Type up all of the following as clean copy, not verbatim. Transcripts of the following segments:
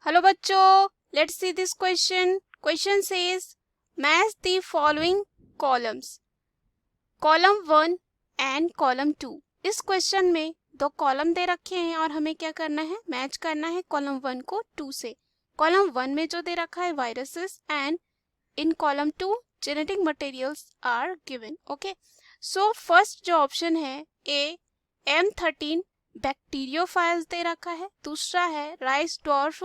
Hello बच्चों, let's see this question. Question says match the following columns, column 1 and column 2. इस question में दो column दे रखे हैं और हमें क्या करना है, मैच करना है कॉलम 1 को 2 से. कॉलम 1 में जो दे रखा है viruses and in column 2 genetic materials are given. Okay, so first जो ऑप्शन है ए M13 बैक्टीरियोफाइल्स दे रखा है, दूसरा है राइस डॉर्फ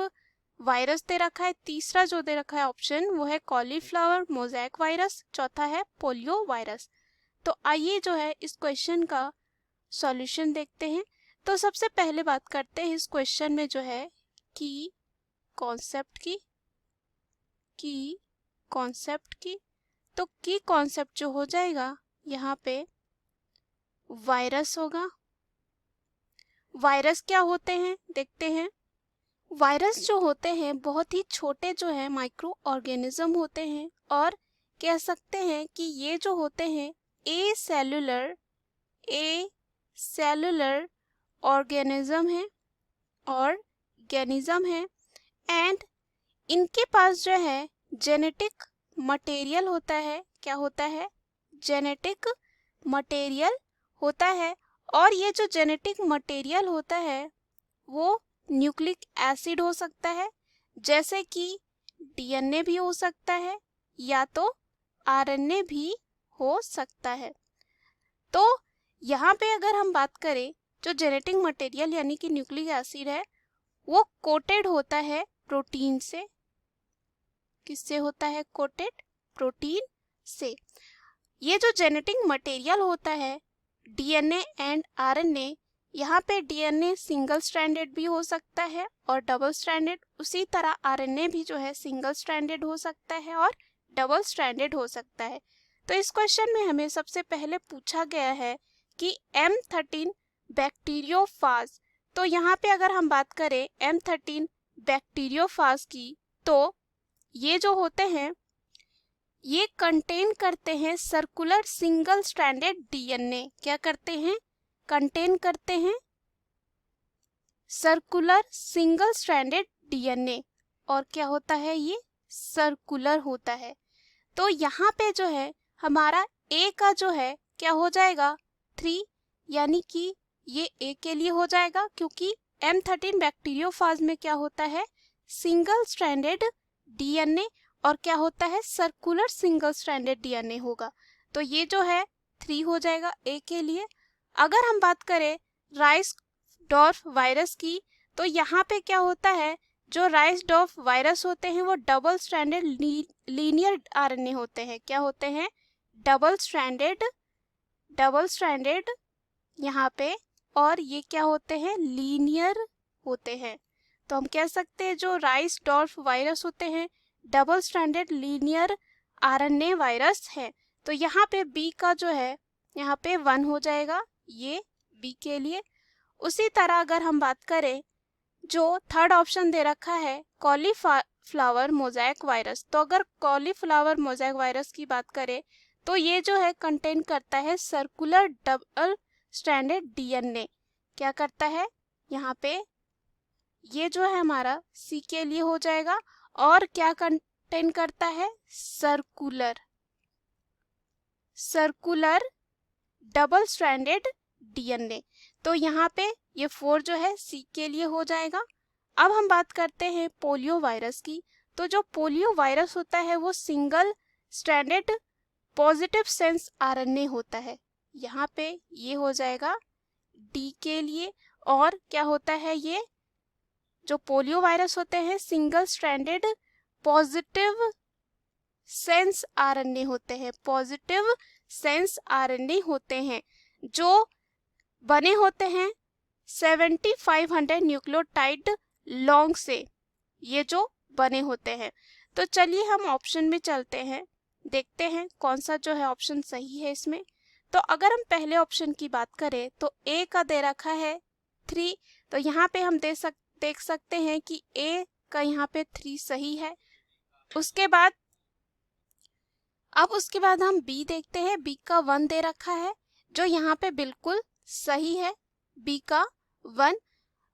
वायरस दे रखा है, तीसरा जो दे रखा है ऑप्शन वो है कॉलीफ्लावर मोज़ेक वायरस, चौथा है पोलियो वायरस. तो आइए जो है इस क्वेश्चन का सॉल्यूशन देखते हैं. तो सबसे पहले बात करते हैं इस क्वेश्चन में जो है की कॉन्सेप्ट की. तो की कॉन्सेप्ट जो हो जाएगा यहाँ पे वायरस होगा. वायरस क्या होते हैं देखते हैं. वायरस जो होते हैं बहुत ही छोटे जो है माइक्रो ऑर्गेनिज्म होते हैं और कह सकते हैं कि ये जो होते हैं ए सेलुलर ऑर्गेनिज्म है एंड इनके पास जो है जेनेटिक मटेरियल होता है. क्या होता है? जेनेटिक मटेरियल होता है. और ये जो जेनेटिक मटेरियल होता है वो न्यूक्लिक एसिड हो सकता है, जैसे कि डीएनए भी हो सकता है या तो आरएनए भी हो सकता है. तो यहाँ पे अगर हम बात करें जो जेनेटिक मटेरियल यानी कि न्यूक्लिक एसिड है वो कोटेड होता है प्रोटीन से. किससे होता है कोटेड? प्रोटीन से. ये जो जेनेटिक मटेरियल होता है डीएनए एंड आरएनए, यहाँ पे डीएनए सिंगल स्ट्रैंडेड भी हो सकता है और डबल स्ट्रैंडेड, उसी तरह आरएनए भी जो है सिंगल स्ट्रैंडेड हो सकता है और डबल स्ट्रैंडेड हो सकता है. तो इस क्वेश्चन में हमें सबसे पहले पूछा गया है कि M13 बैक्टीरियोफाज. तो यहाँ पे अगर हम बात करें M13 बैक्टीरियोफाज की, तो ये जो होते हैं ये कंटेन करते हैं सर्कुलर सिंगल स्ट्रैंडेड डीएनए. क्या करते हैं? कंटेन करते हैं सर्कुलर सिंगल स्ट्रैंडेड डीएनए. और क्या होता है? ये सर्कुलर होता है. तो यहाँ पे जो है हमारा ए का जो है क्या हो जाएगा 3, यानी कि ये ए के लिए हो जाएगा क्योंकि M13 बैक्टीरियोफाज में क्या होता है सिंगल स्ट्रैंडेड डीएनए और क्या होता है सर्कुलर सिंगल स्ट्रैंडेड डीएनए होगा. तो ये जो है 3 हो जाएगा ए के लिए. अगर हम बात करें राइस डॉर्फ वायरस की, तो यहाँ पे क्या होता है जो राइस डॉर्फ वायरस होते हैं वो डबल स्ट्रैंडेड लीनियर आरएनए होते हैं. क्या होते हैं? डबल स्ट्रैंडेड यहाँ पे. और ये क्या होते हैं? लीनियर होते हैं. तो हम कह सकते हैं जो राइस डॉर्फ वायरस होते हैं double stranded linear RNA virus है. तो यहाँ पे बी का जो है यहाँ पे 1 हो जाएगा, ये बी के लिए. उसी तरह अगर हम बात करें जो थर्ड ऑप्शन दे रखा है कॉलीफ्लावर मोज़ेक वायरस, तो अगर कॉलीफ्लावर मोज़ेक वायरस की बात करें तो ये जो है कंटेन करता है सर्कुलर डबल स्ट्रैंडेड डीएनए. क्या करता है यहाँ पे? ये जो है हमारा सी के लिए हो जाएगा. और क्या कंटेन करता है? Circular double stranded DNA. तो यहाँ पे ये 4 जो है सी के लिए हो जाएगा. अब हम बात करते हैं पोलियो वायरस की. तो जो पोलियो वायरस होता है वो single stranded positive sense RNA होता है. यहाँ पे ये हो जाएगा डी के लिए. और क्या होता है ये जो पोलियो वायरस होते हैं single stranded positive sense RNA होते हैं. पॉजिटिव सेंस आरएनए होते हैं जो बने होते हैं 7500 न्यूक्लियोटाइड लॉन्ग से, ये जो बने होते हैं. तो चलिए हम ऑप्शन में चलते हैं, देखते हैं कौन सा जो है ऑप्शन सही है इसमें. तो अगर हम पहले ऑप्शन की बात करें तो ए का दे रखा है 3. तो यहाँ पे हम देख सकते हैं कि ए का यहाँ पे 3 सही है. उसके बाद हम बी देखते हैं. बी का 1 दे रखा है जो यहाँ पे बिल्कुल सही है, बी का 1.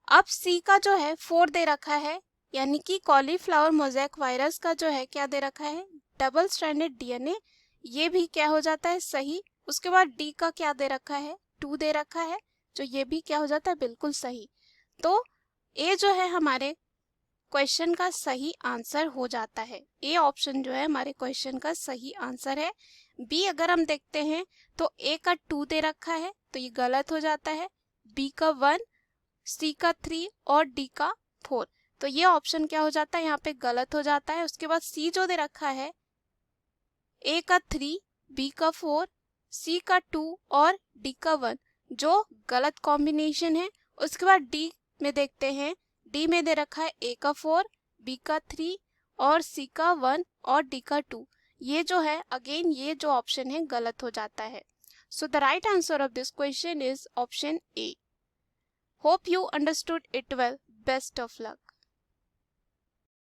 अब सी का जो है 4 दे रखा है यानी कि कॉलीफ्लावर मोज़ेक वायरस का जो है क्या दे रखा है, डबल स्ट्रैंडेड डीएनए, ये भी क्या हो जाता है, सही। उसके बाद डी का क्या दे रखा है, 2 दे रखा है, जो ये भी क्या हो जाता है, बिल्कुल सही। तो ए जो है हमारे क्वेश्चन का सही आंसर हो जाता है। ए ऑप्शन जो है हमारे क्वेश्चन का सही आंसर है। बी अगर हम देखते हैं तो ए का 2 दे रखा है तो ये गलत हो जाता है, बी का 1, सी का 3 और डी का 4, तो ये ऑप्शन क्या हो जाता है, यहाँ पे गलत हो जाता है। उसके बाद सी जो दे रखा है, ए का 3, बी का 4, सी का 2 और डी का 1, जो गलत कॉम्बिनेशन है। उसके बाद डी में देखते हैं, डी में दे रखा है ए का 4, बी का 3 और सी का 1 और डी का 2, ये जो है अगेन ये जो ऑप्शन है गलत हो जाता है। So the right answer of this question is option A. Hope you understood it well. Best of luck.